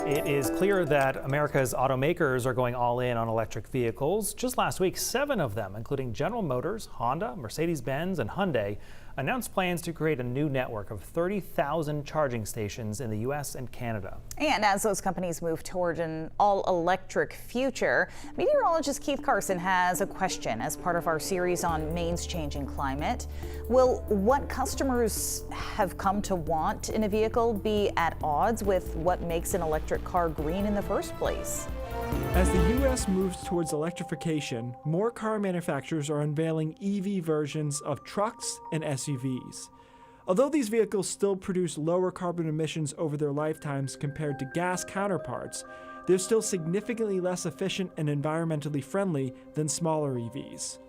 It is clear that America's automakers are going all in on electric vehicles. Just last week, 7 of them, including General Motors, Honda, Mercedes-Benz, and Hyundai, announced plans to create a new network of 30,000 charging stations in the U.S. and Canada. And as those companies move toward an all-electric future, meteorologist Keith Carson has a question as part of our series on Maine's changing climate. Will what customers have come to want in a vehicle be at odds with what makes an electric car green in the first place? As the U.S. moves towards electrification, more car manufacturers are unveiling EV versions of trucks and SUVs. Although these vehicles still produce lower carbon emissions over their lifetimes compared to gas counterparts, they're still significantly less efficient and environmentally friendly than smaller EVs.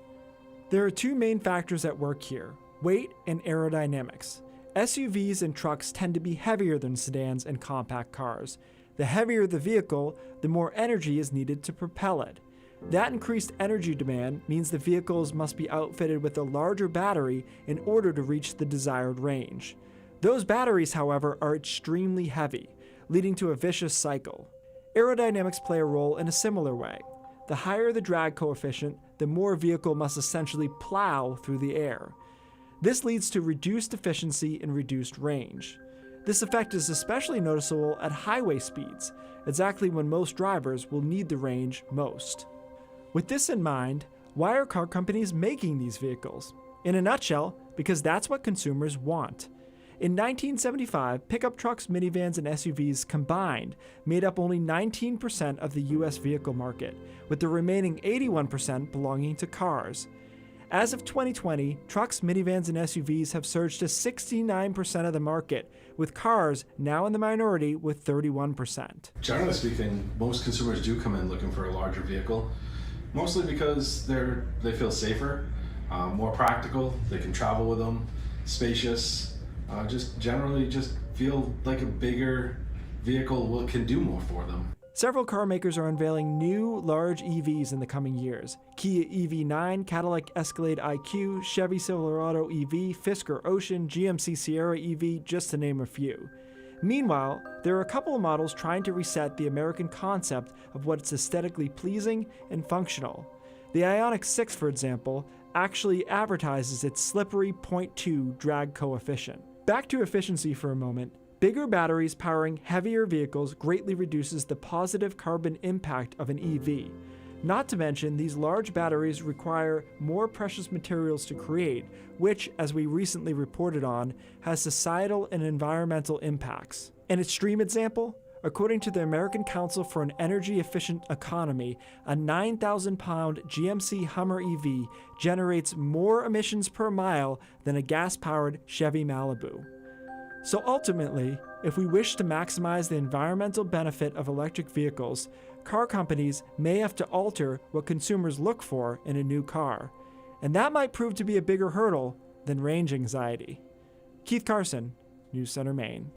There are 2 main factors at work here: weight and aerodynamics. SUVs and trucks tend to be heavier than sedans and compact cars. The heavier the vehicle, the more energy is needed to propel it. That increased energy demand means the vehicles must be outfitted with a larger battery in order to reach the desired range. Those batteries, however, are extremely heavy, leading to a vicious cycle. Aerodynamics play a role in a similar way. The higher the drag coefficient, the more a vehicle must essentially plow through the air. This leads to reduced efficiency and reduced range. This effect is especially noticeable at highway speeds, exactly when most drivers will need the range most. With this in mind, why are car companies making these vehicles? In a nutshell, because that's what consumers want. In 1975, pickup trucks, minivans, and SUVs combined made up only 19% of the U.S. vehicle market, with the remaining 81% belonging to cars. As of 2020, trucks, minivans, and SUVs have surged to 69% of the market, with cars now in the minority with 31%. Generally speaking, most consumers do come in looking for a larger vehicle, mostly because they feel safer, more practical, they can travel with them, spacious, just generally feel like a bigger vehicle can do more for them. Several car makers are unveiling new, large EVs in the coming years. Kia EV9, Cadillac Escalade IQ, Chevy Silverado EV, Fisker Ocean, GMC Sierra EV, just to name a few. Meanwhile, there are a couple of models trying to reset the American concept of what's aesthetically pleasing and functional. The Ioniq 6, for example, actually advertises its slippery 0.2 drag coefficient. Back to efficiency for a moment. Bigger batteries powering heavier vehicles greatly reduces the positive carbon impact of an EV. Not to mention, these large batteries require more precious materials to create, which, as we recently reported on, has societal and environmental impacts. An extreme example? According to the American Council for an Energy Efficient Economy, a 9,000-pound GMC Hummer EV generates more emissions per mile than a gas-powered Chevy Malibu. So ultimately, if we wish to maximize the environmental benefit of electric vehicles, car companies may have to alter what consumers look for in a new car. And that might prove to be a bigger hurdle than range anxiety. Keith Carson, News Center, Maine.